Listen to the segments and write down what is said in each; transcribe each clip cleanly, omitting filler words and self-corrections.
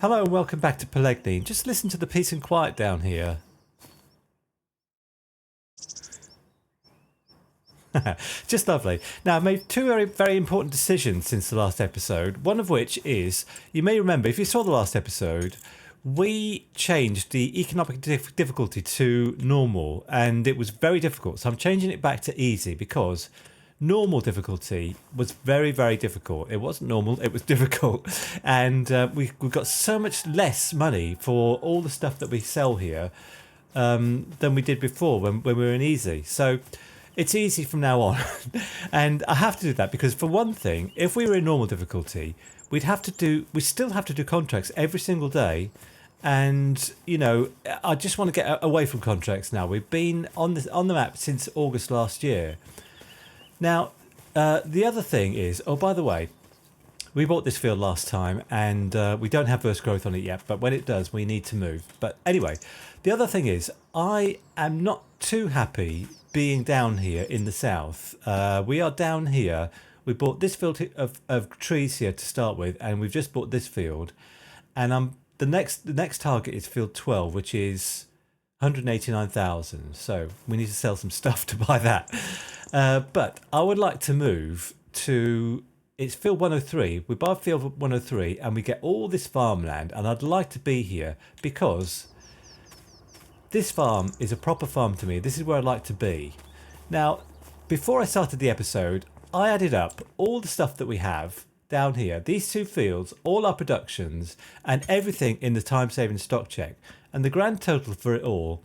Hello and welcome back to Pallegney. Just listen to the peace and quiet down here. Just lovely. Now, I've made two very important decisions since the last episode. One of which is, you may remember, if you saw the last episode, we changed the economic difficulty to normal, and it was very difficult. So I'm changing it back to easy because normal difficulty was very, very difficult. It wasn't normal, it was difficult. And we've got so much less money for all the stuff that we sell here than we did before when we were in easy. So it's easy from now on. And I have to do that because, for one thing, if we were in normal difficulty, we still have to do contracts every single day. And, you know, I just want to get away from contracts now. We've been on the map since August last year. Now, the other thing is, oh, by the way, we bought this field last time and we don't have burst growth on it yet, but when it does, we need to move. But anyway, the other thing is, I am not too happy being down here in the south. We are down here. We bought this field of trees here to start with, and we've just bought this field. And the next target is field 12, which is 189,000. So we need to sell some stuff to buy that. But I would like to move to, it's field 103. We buy field 103 and we get all this farmland, and I'd like to be here because this farm is a proper farm to me. This is where I'd like to be. Now, before I started the episode, I added up all the stuff that we have down here. These two fields, all our productions, and everything in the time-saving stock check. And the grand total for it all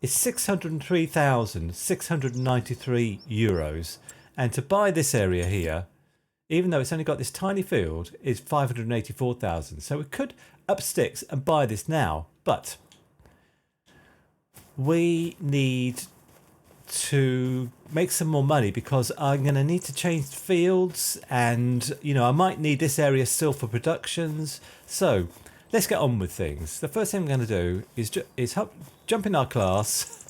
is €603,693. And to buy this area here, even though it's only got this tiny field, is 584,000. So we could up sticks and buy this now, but we need to make some more money because I'm going to need to change fields, and you know, I might need this area still for productions. So let's get on with things. The first thing I'm going to do is jump in our class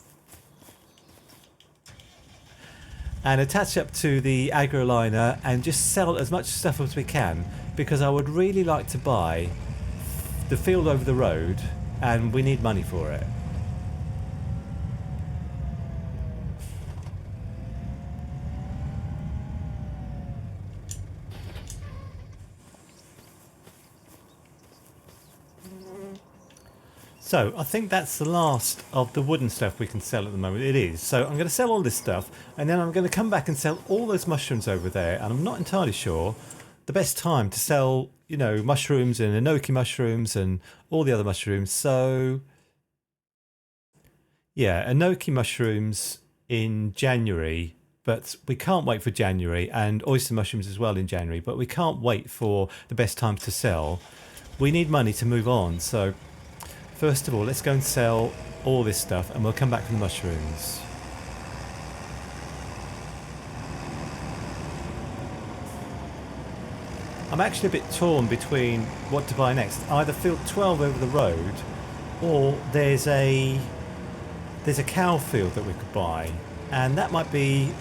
and attach up to the agro liner and just sell as much stuff as we can, because I would really like to buy the field over the road and we need money for it. So I think that's the last of the wooden stuff we can sell at the moment. It is. So I'm going to sell all this stuff, and then I'm going to come back and sell all those mushrooms over there. And I'm not entirely sure the best time to sell, you know, mushrooms and enoki mushrooms and all the other mushrooms. So yeah, enoki mushrooms in January, but we can't wait for January, and oyster mushrooms as well in January, but we can't wait for the best times to sell. We need money to move on. So first of all, let's go and sell all this stuff, and we'll come back for the mushrooms. I'm actually a bit torn between what to buy next. Either field 12 over the road, or there's a cow field that we could buy, and that might be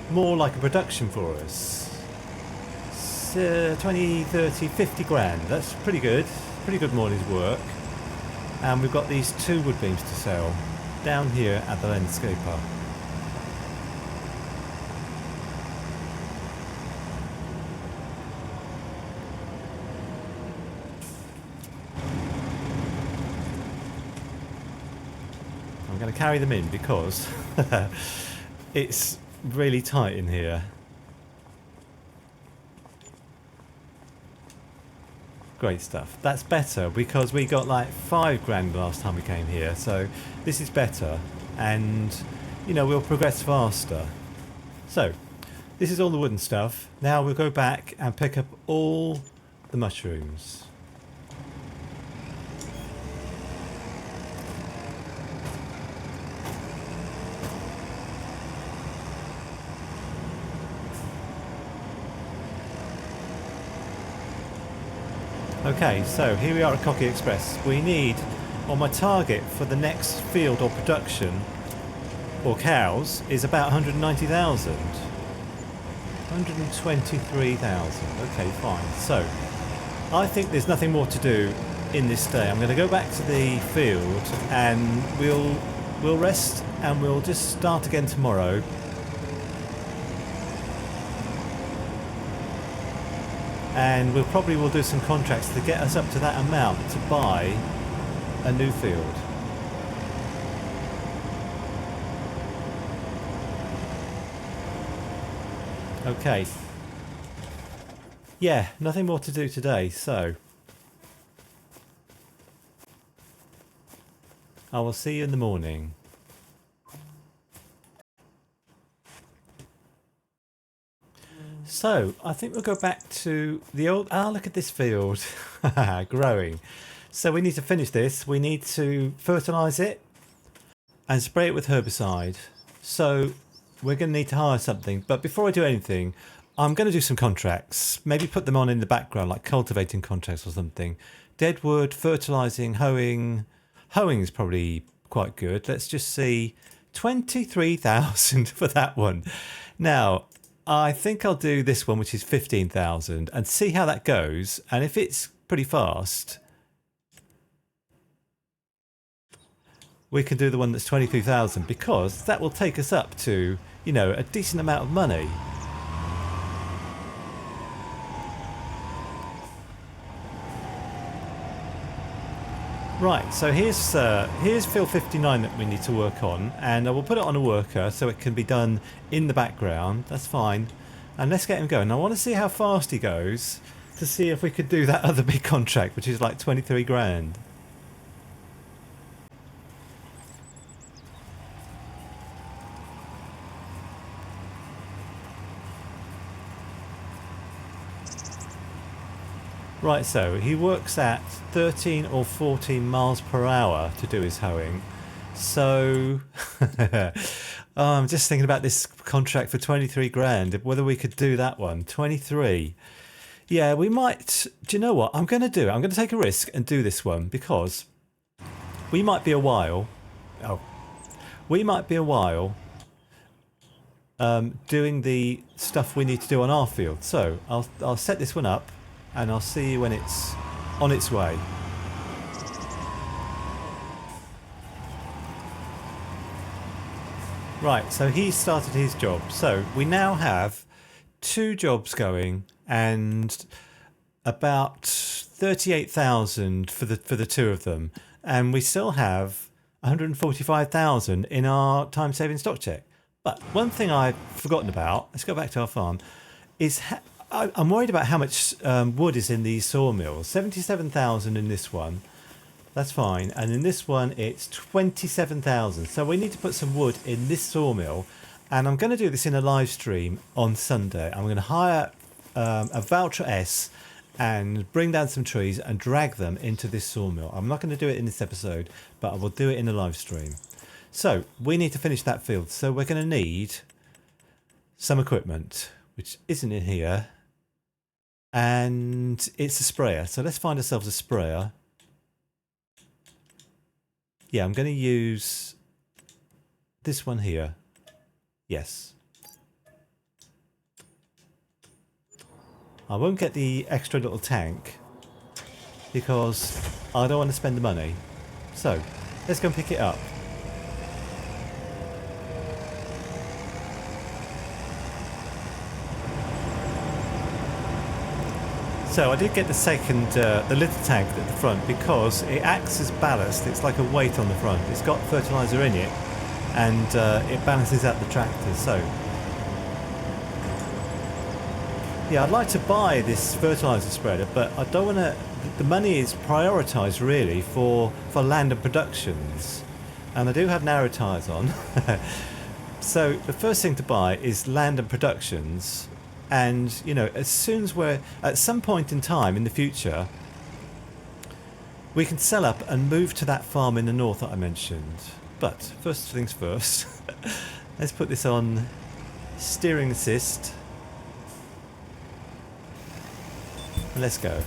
more like a production for us. 20, 30, 50 grand. That's pretty good. Pretty good morning's work. And we've got these two wood beams to sell down here at the landscaper. I'm going to carry them in because it's really tight in here. Great stuff. That's better because we got like 5 grand last time we came here, so this is better, and you know, we'll progress faster. So this is all the wooden stuff. Now we'll go back and pick up all the mushrooms. Okay, so here we are at Cocky Express. We need, on my target for the next field or production, or cows, is about 190,000. 123,000. Okay, fine. So I think there's nothing more to do in this day. I'm going to go back to the field and we'll rest and we'll just start again tomorrow. And we'll probably will do some contracts to get us up to that amount to buy a new field. Okay. Yeah, nothing more to do today, so I will see you in the morning. So, I think we'll go back to the old... Ah, look at this field. Growing. So we need to finish this. We need to fertilise it and spray it with herbicide. So we're going to need to hire something. But before I do anything, I'm going to do some contracts. Maybe put them on in the background, like cultivating contracts or something. Deadwood, fertilising, hoeing. Hoeing is probably quite good. Let's just see. 23,000 for that one. Now, I think I'll do this one, which is 15,000, and see how that goes. And if it's pretty fast, we can do the one that's 23,000, because that will take us up to, you know, a decent amount of money. Right, so here's field 59 that we need to work on, and I will put it on a worker so it can be done in the background. That's fine. And let's get him going. I want to see how fast he goes to see if we could do that other big contract, which is like 23 grand. Right, so he works at 13 or 14 miles per hour to do his hoeing. So I'm just thinking about this contract for 23 grand, whether we could do that one. 23. Yeah, we might. Do you know what I'm going to do? I'm going to take a risk and do this one, because we might be a while. Oh, we might be a while doing the stuff we need to do on our field. So I'll set this one up. And I'll see you when it's on its way. Right, so he started his job. So we now have 2 jobs going and about 38,000 for the 2 of them. And we still have 145,000 in our time-saving stock check. But one thing I've forgotten about, let's go back to our farm, is... I'm worried about how much wood is in these sawmills. 77,000 in this one. That's fine. And in this one, it's 27,000. So we need to put some wood in this sawmill. And I'm going to do this in a live stream on Sunday. I'm going to hire a Valtra S and bring down some trees and drag them into this sawmill. I'm not going to do it in this episode, but I will do it in a live stream. So we need to finish that field. So we're going to need some equipment, which isn't in here. And it's a sprayer. So let's find ourselves a sprayer. Yeah, I'm going to use this one here. Yes. I won't get the extra little tank because I don't want to spend the money. So let's go and pick it up. So I did get the second, the little tank at the front, because it acts as ballast. It's like a weight on the front. It's got fertiliser in it, and it balances out the tractor. So yeah, I'd like to buy this fertiliser spreader, but I don't want to. The money is prioritised really for land and productions, and I do have narrow tyres on. So the first thing to buy is land and productions. And, you know, as soon as we're at some point in time in the future, we can sell up and move to that farm in the north that I mentioned. But first things first, let's put this on steering assist. And let's go.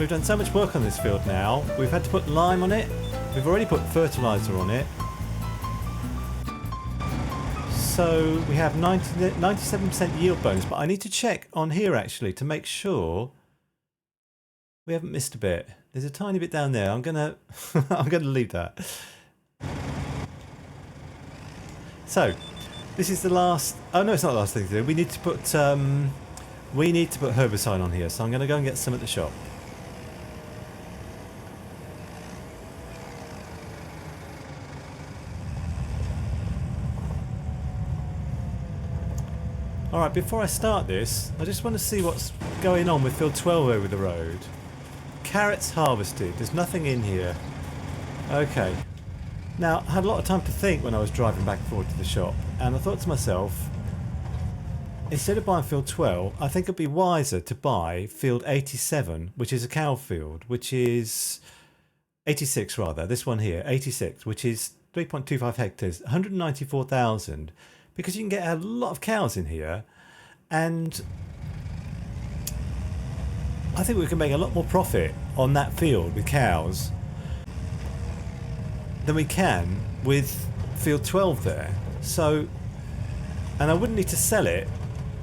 We've done so much work on this field now. We've had to put lime on it. We've already put fertiliser on it. So we have 97% yield bonus, but I need to check on here actually to make sure we haven't missed a bit. There's a tiny bit down there. I'm gonna I'm gonna leave that. So this is the last. Oh no, it's not the last thing to do. We need to put herbicide on here. So I'm gonna go and get some at the shop. Alright, before I start this, I just want to see what's going on with field 12 over the road. Carrots harvested. There's nothing in here. Okay. Now, I had a lot of time to think when I was driving back and forth to the shop, and I thought to myself, instead of buying field 12, I think it'd be wiser to buy field 87, which is a cow field, which is 86 rather, this one here, 86, which is 3.25 hectares, 194,000, because you can get a lot of cows in here, and I think we can make a lot more profit on that field with cows than we can with field 12 there. So, and I wouldn't need to sell it.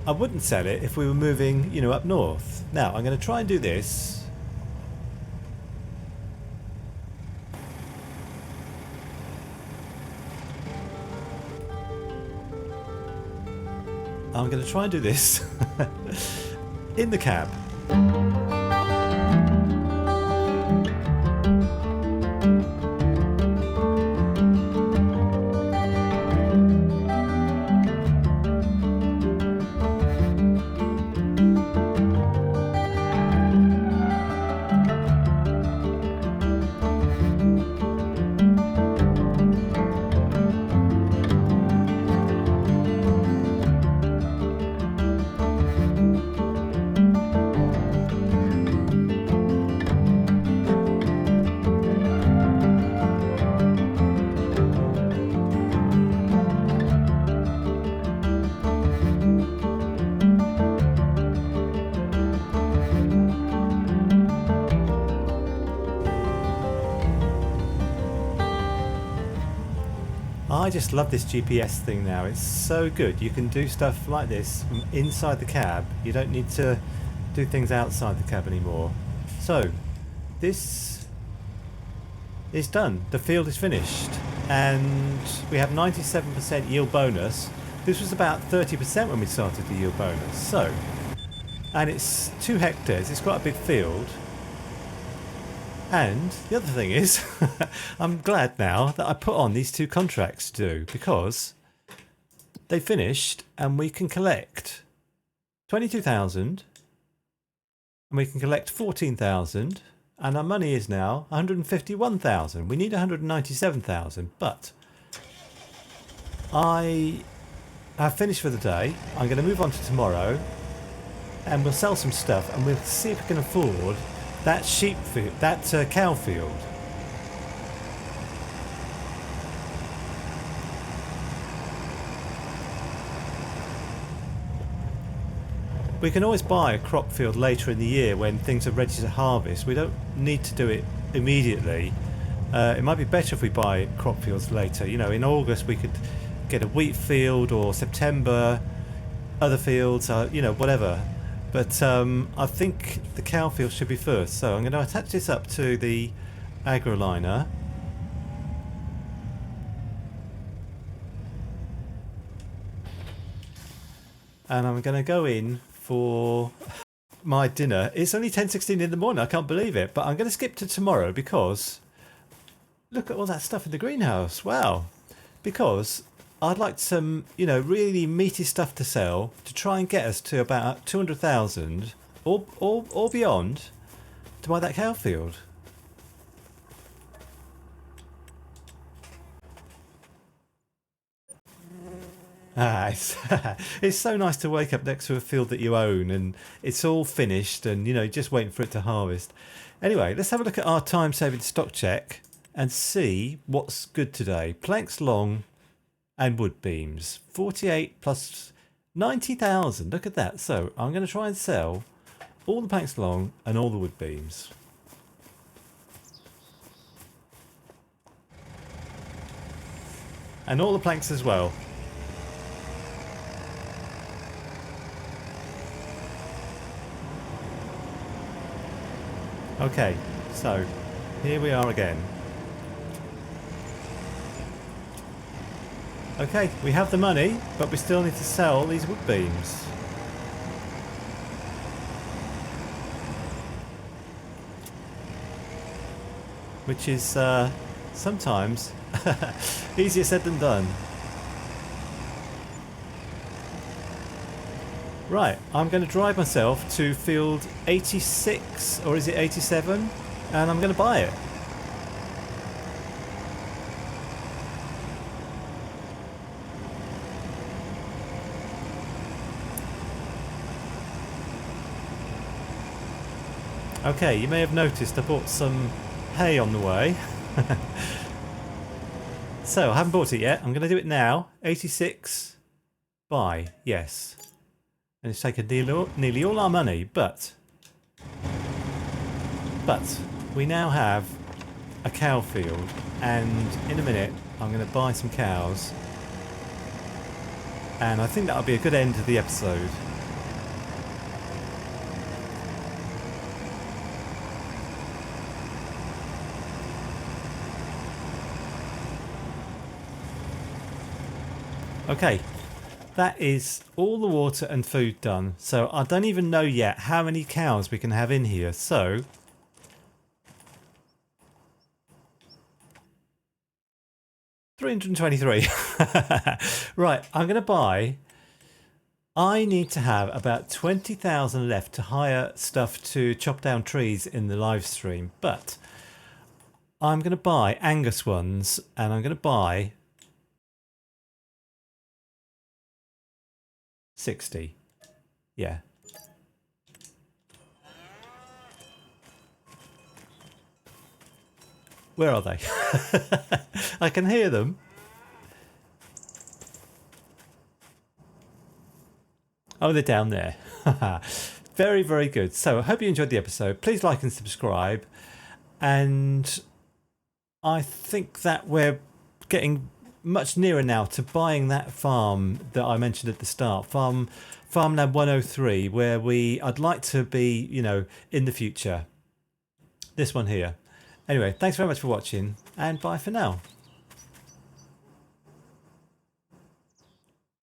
I wouldn't sell it if we were moving, you know, up north. Now, I'm going to try and do this. I'm going to try and do this in the cab. I just love this GPS thing now. It's so good. You can do stuff like this from inside the cab. You don't need to do things outside the cab anymore. So this is done. The field is finished and we have 97% yield bonus. This was about 30% when we started the yield bonus. So, and it's 2 hectares. It's quite a big field. And the other thing is, I'm glad now that I put on these 2 contracts to do, because they finished and we can collect 22,000 and we can collect 14,000, and our money is now 151,000. We need 197,000, but I have finished for the day. I'm going to move on to tomorrow and we'll sell some stuff and we'll see if we can afford that sheep field, that cow field. We can always buy a crop field later in the year when things are ready to harvest. We don't need to do it immediately. It might be better if we buy crop fields later. You know, in August we could get a wheat field, or September other fields, you know, whatever. But I think the cow field should be first. So I'm going to attach this up to the agroliner. And I'm going to go in for my dinner. It's only 10:16 in the morning. I can't believe it. But I'm going to skip to tomorrow because look at all that stuff in the greenhouse. Wow. Because I'd like some, you know, really meaty stuff to sell to try and get us to about 200,000 or beyond to buy that cow field. It's so nice to wake up next to a field that you own and it's all finished and, you know, just waiting for it to harvest. Anyway, let's have a look at our time-saving stock check and see what's good today. Planks long and wood beams. 48 plus 90,000. Look at that. So I'm going to try and sell all the planks long and all the wood beams. And all the planks as well. Okay, so here we are again. Okay, we have the money, but we still need to sell these wood beams. Which is sometimes easier said than done. Right, I'm going to drive myself to field 86, or is it 87? And I'm going to buy it. Okay, you may have noticed I bought some hay on the way. So, I haven't bought it yet. I'm going to do it now. 86, buy, yes. And it's taken nearly all our money, but we now have a cow field, and in a minute I'm going to buy some cows, and I think that'll be a good end to the episode. Okay, that is all the water and food done. So I don't even know yet how many cows we can have in here. So $323. Right, I'm going to buy. I need to have about 20,000 left to hire stuff to chop down trees in the live stream. But I'm going to buy Angus ones, and I'm going to buy 60. Yeah. Where are they? I can hear them. Oh, they're down there. Very, very good. So I hope you enjoyed the episode. Please like and subscribe. And I think that we're getting much nearer now to buying that farm that I mentioned at the start, farmland 103, where I'd like to be, you know, in the future. This one here. Anyway, thanks very much for watching, and bye for now.